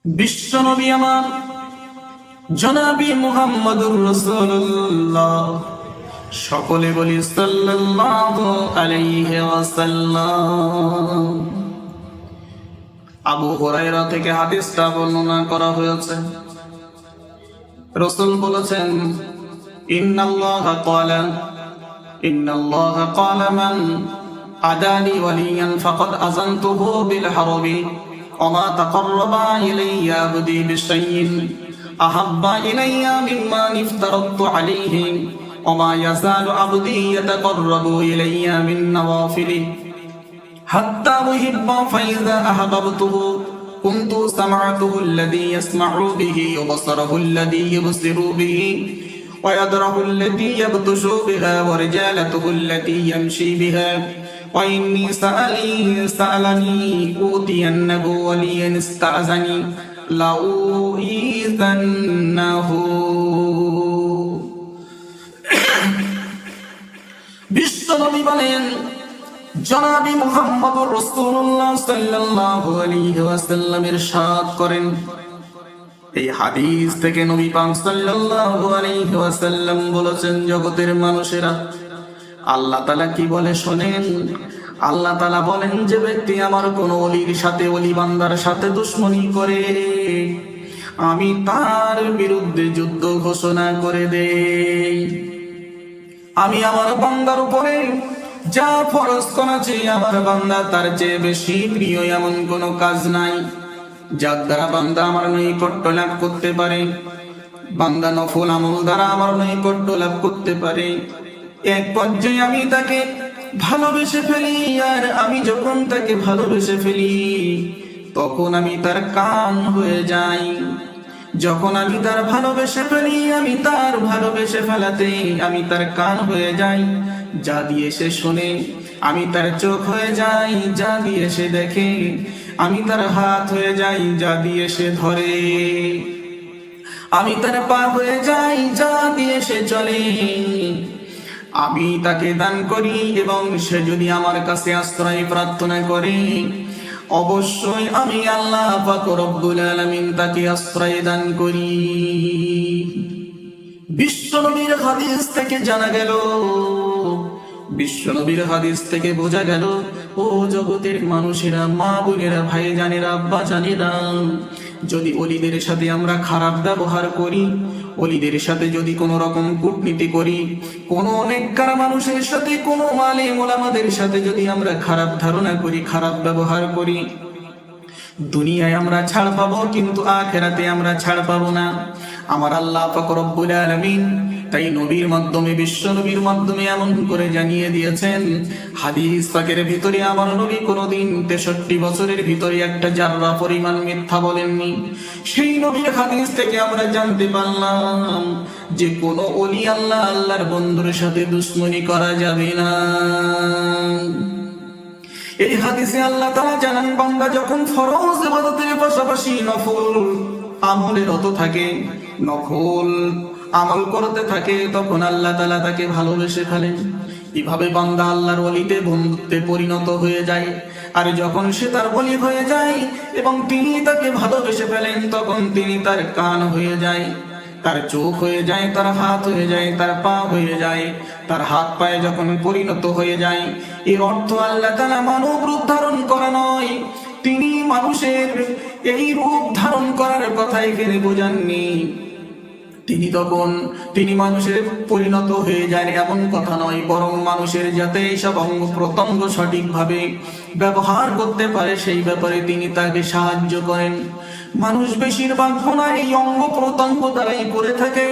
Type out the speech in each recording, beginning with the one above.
বিশ্বনবী আমার জনাবি মুহাম্মদুর রাসূলুল্লাহ, সকলে বলি সাল্লাল্লাহু আলাইহি ওয়াসাল্লাম। আবু হুরায়রা থেকে হাদিসটা বর্ণনা করা হয়েছে। রাসূল বলেছেন, ইন্নাল্লাহা ক্বালা মান আদানি ওয়ালিয়ান ফাকাদ আযানতুহু বিল হারবি وما تقرب إلي عبدي بشيء أحب إلي مما افترضت عليه وما يزال عبدي يتقرب إلي بالنوافل حتى أحبه فإذا أحببته كنت سمعته الذي يسمع به وبصره الذي يبصر به ويدره الذي يبطش بها ورجالته التي يمشي بها وإني سألني أوتينه ولئن استأذني لأوئذنه। বিশ্বনবী বলেন, জনাবি মুহাম্মদুর রাসূলুল্লাহ সাল্লাল্লাহু আলাইহি ওয়াসাল্লাম ইরশাদ করেন, এই হাদিস থেকে নবী পাক সাল্লাল্লাহু আলাইহি ওয়াসাল্লাম বলেছেন, জগতের মানুষেরা আল্লাহ তাআলা কি বলে শোনেন। আল্লাহ তাআলা বলেন, যে ব্যক্তি আমার কোন ওলির সাথে, ওলি বান্দার সাথে দুশমনি করে, আমি তার বিরুদ্ধে যুদ্ধ ঘোষণা করে দেই। আমি আমার বান্দার উপরে যা ফরজ করেছি, আমার বান্দা তার চেয়ে বেশি প্রিয় এমন কোনো কাজ নাই যার দ্বারা বান্দা আমার নৈকট্য লাভ করতে পারে। বান্দা নফল আমল দ্বারা আমার নৈকট্য লাভ করতে পারে। এক পর্যায়ে আমি তাকে ভালোবেসে ফেলি, আর আমি যখন তাকে ভালোবেসে ফেলি তখন আমি তার কান হয়ে যাই। যখন আমি তার ভালোবেসে ফেলি, আমি তার ভালোবেসে ফেলাতে আমি তার কান হয়ে যাই। যা দিয়ে সে শোনে আমি তার চোখ হয়ে যাই, যা দিয়ে সে দেখে আমি তার হাত হয়ে যাই, যা দিয়ে সে ধরে আমি তার পা হয়ে যাই, যা দিয়ে সে চলে আমি তাকে দান করি। এবং সে যদি আমার কাছে আশ্রয় প্রার্থনা করে, অবশ্যই আমি আল্লাহ পাক রব্বুল আলামিন তাকে আশ্রয় দান করি। বিশ্বনবীর হাদিস থেকে জানা গেল, বিশ্বনবীর হাদিস থেকে বোঝা গেল, ও জগতের মানুষেরা, মা বোনেরা, ভাই জানেরা, আব্বা জানেরা, যদি ওলিদের সাথে আমরা খারাপ ব্যবহার করি, ওলিদের সাথে যদি কোনো রকম কূটনীতি করি, কোনো নেককার মানুষের সাথে, কোনো আলেম ওলামাদের সাথে যদি আমরা খারাপ ধারণা করি, খারাপ ব্যবহার করি, দুনিয়ায় আমরা ছাড় পাবো, কিন্তু আখিরাতে আমরা ছাড় পাবো না। আমার আল্লাহ পাক রব্বুল আলামিন তাই নবীর মাধ্যমে, বিশ্ব নবীর মাধ্যমে এমন করে জানিয়ে দিয়েছেন। হাদিস পাকের ভিতরে আমার নবী কোনোদিন 63 বছরের ভিতরে একটা জাররা পরিমাণ মিথ্যা বলেননি। সেই নবীর হাদিস থেকে আমরা জানতে পারলাম যে কোনো ওলি আল্লাহর বন্ধুর সাথে দুশমনি করা যাবে না। এই হাদিসে আল্লাহ তাআলা জানান, বান্দা যখন ফরজ ইবাদতের পাশাপাশি নফল আমলে রত থাকে, নফল আমল করতে থাকে, তখন আল্লাহ তাআলা তাকে ভালোবেসে ফেলেন। এভাবে বান্দা আল্লাহর ওলিতে, বন্ধুত্বে পরিণত হয়ে যায়। আর যখন সে তার ওলি হয়ে যায় এবং তিনি তাকে ভালোবেসে ফেলেন, তখন তিনি তার কান হয়ে যায়, তার চোখ হয়ে যায়, তার হাত হয়ে যায়, তার পা হয়ে যায়। তার হাত পায়ে যখন পরিণত হয়ে যায়, এর অর্থ আল্লাহ তাআলা মানব রূপ ধারণ করা নয়, তিনি মানুষের এই রূপ ধারণ করার কথা এখানে বোঝাননি। তিনি মানুষের পরিণত হয়ে যায় এমন কথা নয়, বরং মানুষের যাতে এইসব অঙ্গ প্রত্যঙ্গ সঠিকভাবে ব্যবহার করতে পারে সেই ব্যাপারে তিনি তাকে সাহায্য করেন। মানুষ বেশিরভাগ গুনাহ এই অঙ্গ প্রত্যঙ্গ দ্বারাই করে থাকে।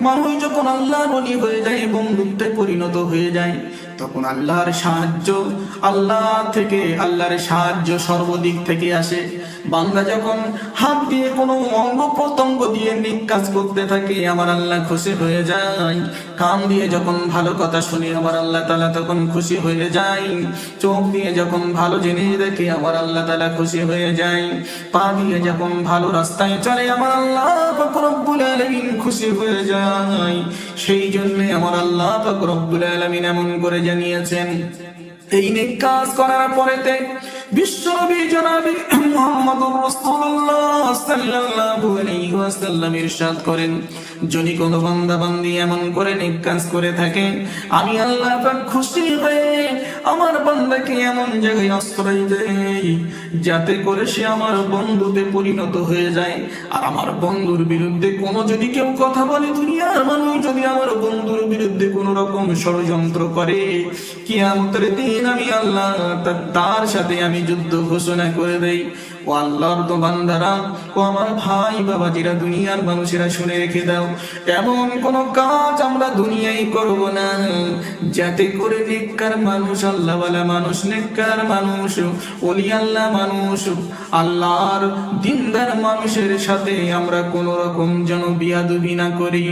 মানুষ যখন আল্লাহর ওলি হয়ে যায়, বন্ধুত্বে পরিণত হয়ে যায়, তখন আল্লাহর সাহায্য সর্বদিক থেকে আসে। বান্দা যখন হাত দিয়ে কোনো অঙ্গ প্রত্যঙ্গ দিয়ে নেক কাজ করতে থাকে, আমার আল্লাহ খুশি হয়ে যায়। কান দিয়ে যখন ভালো কথা শুনি, আমার আল্লাহ তাআলা তখন খুশি হয়ে যায়। চোখ দিয়ে যখন ভালো জিনিস দেখে, আমার আল্লাহ তাআলা খুশি হয়ে যায়। পা দিয়ে যখন ভালো রাস্তায় চলে, আমার আল্লাহ পাক রব্বুল আলামিন খুশি হয়ে যায়। সেই জন্য আমার আল্লাহ পাক রব্বুল আলামিন এমন করে জানিয়েছেন, এই নেক কাজ করার পরেতে বিশ্বনবী জনাবি মুহাম্মদুর রাসূলুল্লাহ সাল্লাল্লাহু আলাইহি ওয়াসাল্লাম ইরশাদ করেন, যদি কোনো বান্দা বান্দি এমন করে নেক কাজ করে থাকে, আমি আল্লাহ পাক খুশি হয়ে আমার বান্দাকে এমন জায়গায় আশ্রয় দেই যাতে করে সে আমার বন্ধুতে পরিণত হয়ে যায়। আর আমার বন্ধুর বিরুদ্ধে কোনো যদি কেউ কথা বলে, দুনিয়ার মানুষ যদি আমার বন্ধুর বিরুদ্ধে কোনো রকম ষড়যন্ত্র করে, কিয়ামতের দিন আমি আল্লাহ তার সাথে আমি যুদ্ধ ঘোষণা করে দেই। ও আল্লাহর তো বান্দারা, ও আমার ভাই বাবাজিরা, দুনিয়ার মানুষেরা শুনে রেখে দাও, এমন কোন কাজ আমরা দুনিয়ায় করব না যাতে করে নেককার মানুষ, আল্লাহওয়ালা মানুষ, নেককার মানুষ, ওলি আল্লাহ মানুষ, আল্লাহর দিনদার মানুষের সাথে আমরা কোন রকম যেন বিয়াদবি না করি।